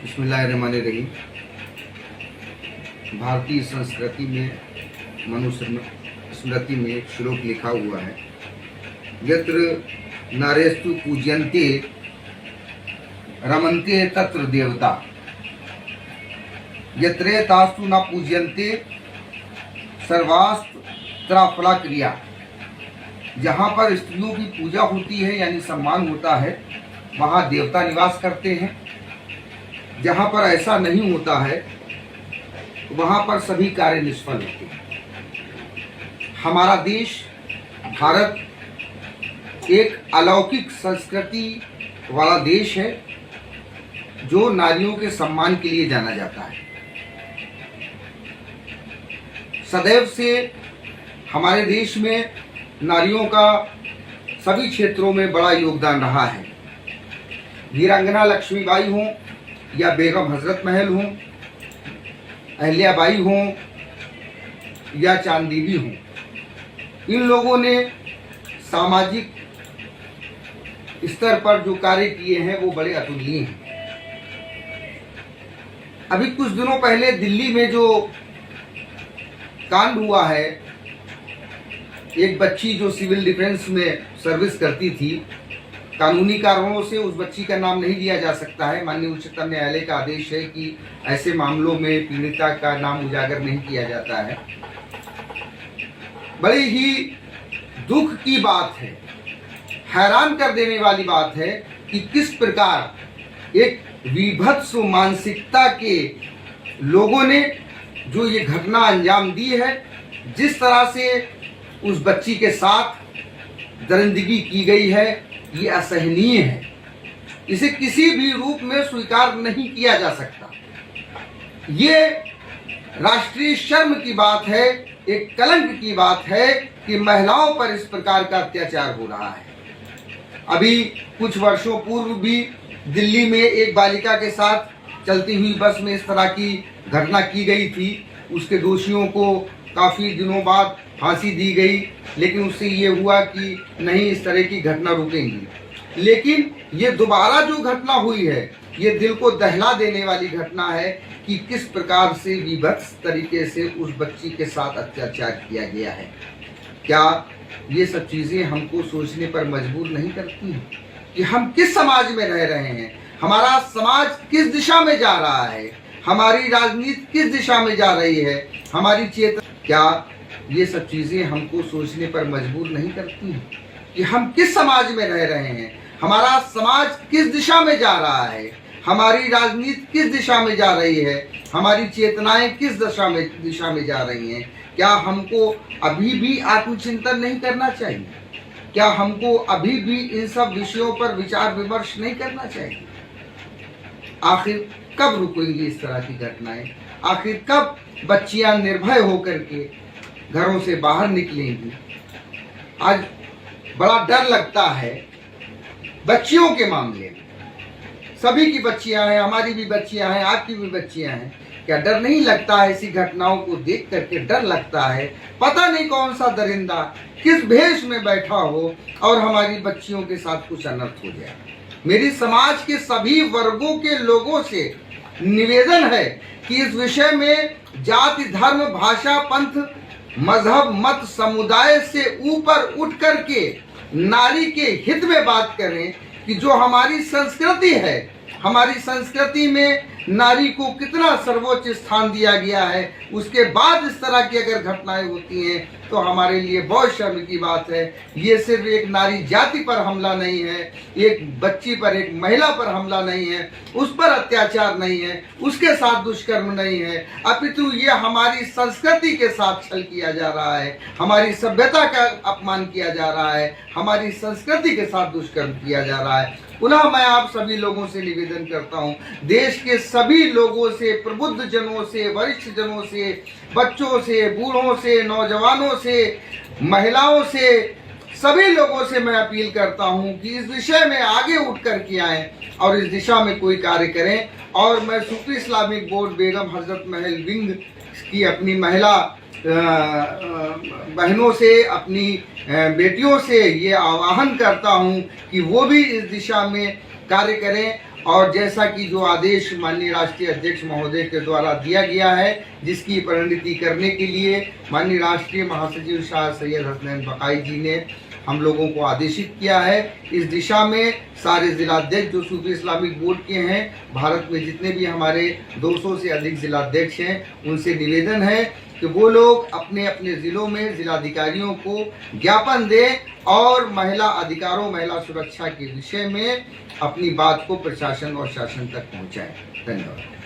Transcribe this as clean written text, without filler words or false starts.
बिस्मिल्लाहिर्रहमानिर्रहीम। भारतीय संस्कृति में मनुस्मृति में एक श्लोक लिखा हुआ है, यत्र नारेस्तु पूज्यन्ते रमन्ते तत्र देवता, यत्रे तास्तु न पूज्यन्ते सर्वास्त्र फला क्रिया। जहाँ पर स्त्रियों की पूजा होती है यानी सम्मान होता है, वहाँ देवता निवास करते हैं। जहाँ पर ऐसा नहीं होता है वहाँ पर सभी कार्य निष्फल होते हैं। हमारा देश भारत एक अलौकिक संस्कृति वाला देश है जो नारियों के सम्मान के लिए जाना जाता है। सदैव से हमारे देश में नारियों का सभी क्षेत्रों में बड़ा योगदान रहा है। वीरांगना लक्ष्मीबाई हों या बेगम हजरत महल हों, अहल्याबाई हों या चांद बीबी हों, इन लोगों ने सामाजिक स्तर पर जो कार्य किए हैं वो बड़े अतुलनीय हैं। अभी कुछ दिनों पहले दिल्ली में जो कांड हुआ है, एक बच्ची जो सिविल डिफेंस में सर्विस करती थी, कानूनी कारणों से उस बच्ची का नाम नहीं दिया जा सकता है। माननीय उच्चतम न्यायालय का आदेश है कि ऐसे मामलों में पीड़िता का नाम उजागर नहीं किया जाता है। बड़ी ही दुख की बात है, हैरान कर देने वाली बात है कि किस प्रकार एक विभत्स मानसिकता के लोगों ने जो ये घटना अंजाम दी है, जिस तरह से उस बच्ची के साथ दरिंदगी की गई है, ये असहनीय है। इसे किसी भी रूप में स्वीकार नहीं किया जा सकता। ये राष्ट्रीय शर्म की बात है, एक कलंक की बात है कि महिलाओं पर इस प्रकार का अत्याचार हो रहा है। अभी कुछ वर्षों पूर्व भी दिल्ली में एक बालिका के साथ चलती हुई बस में इस तरह की घटना की गई थी। उसके दोषियों को काफ़ी दिनों बाद फांसी दी गई, लेकिन उससे ये हुआ कि नहीं, इस तरह की घटना रुकेंगी। लेकिन ये दोबारा जो घटना हुई है, ये दिल को दहला देने वाली घटना है कि किस प्रकार से विभत्स तरीके से उस बच्ची के साथ अत्याचार किया गया है। क्या ये सब चीज़ें हमको सोचने पर मजबूर नहीं करती हैं कि हम किस समाज में रह रहे हैं, हमारा समाज किस दिशा में जा रहा है, हमारी राजनीति किस दिशा में जा रही है, हमारी चेतना। क्या ये सब चीज़ें हमको सोचने पर मजबूर नहीं करती हैं कि हम किस समाज में रह रहे हैं, हमारा समाज किस दिशा में जा रहा है, हमारी राजनीति किस दिशा में जा रही है, हमारी चेतनाएं किस दिशा में जा रही हैं। क्या हमको अभी भी आत्मचिंतन नहीं करना चाहिए? क्या हमको अभी भी इन सब विषयों पर विचार विमर्श नहीं करना चाहिए? आखिर कब रुकेंगी इस तरह की घटनाएं? आखिर कब बच्चियां निर्भय होकर के घरों से बाहर निकलेंगी? आज बड़ा डर लगता है बच्चियों के मामले में। सभी की बच्चियां हैं, हमारी भी बच्चियां हैं, आपकी भी बच्चियां हैं। क्या डर नहीं लगता है? ऐसी घटनाओं को देख करके डर लगता है, पता नहीं कौन सा दरिंदा किस भेष में बैठा हो और हमारी बच्चियों के साथ कुछ अनर्थ हो जाए। मेरी समाज के सभी वर्गों के लोगों से निवेदन है कि इस विषय में जाति, धर्म, भाषा, पंथ, मजहब, मत, समुदाय से ऊपर उठ करके नारी के हित में बात करें कि जो हमारी संस्कृति है, हमारी संस्कृति में नारी को कितना सर्वोच्च स्थान दिया गया है, उसके बाद इस तरह की अगर घटनाएं होती हैं तो हमारे लिए बहुत शर्म की बात है। ये सिर्फ एक नारी जाति पर हमला नहीं है, एक बच्ची पर, एक महिला पर हमला नहीं है, उस पर अत्याचार नहीं है, उसके साथ दुष्कर्म नहीं है, अपितु ये हमारी संस्कृति के साथ छल किया जा रहा है, हमारी सभ्यता का अपमान किया जा रहा है, हमारी संस्कृति के साथ दुष्कर्म किया जा रहा है। पुनः मैं आप सभी लोगों से निवेदन करता हूं, देश के सभी लोगों से, प्रबुद्ध जनों से, वरिष्ठ जनों से, बच्चों से, बूढ़ों से, नौजवानों से, महिलाओं से, सभी लोगों से मैं अपील करता हूं कि इस विषय में आगे उठ कर के आएं और इस दिशा में कोई कार्य करें। और मैं सूफी Islamic board Begum Hazrat Mahal wing की अपनी महिला बहनों से, अपनी बेटियों से ये आह्वान करता हूँ कि वो भी इस दिशा में कार्य करें और जैसा कि जो आदेश माननीय राष्ट्रीय अध्यक्ष महोदय के द्वारा दिया गया है, जिसकी परिणति करने के लिए माननीय राष्ट्रीय महासचिव शाह सैयद हसनैन बकाई जी ने हम लोगों को आदेशित किया है। इस दिशा में सारे जिलाध्यक्ष जो सूफी इस्लामिक बोर्ड के हैं, भारत में जितने भी हमारे 200 से अधिक जिलाध्यक्ष हैं, उनसे निवेदन है कि वो लोग अपने अपने ज़िलों में जिलाधिकारियों को ज्ञापन दें और महिला अधिकारों, महिला सुरक्षा के विषय में अपनी बात को प्रशासन और शासन तक पहुंचाएं। धन्यवाद।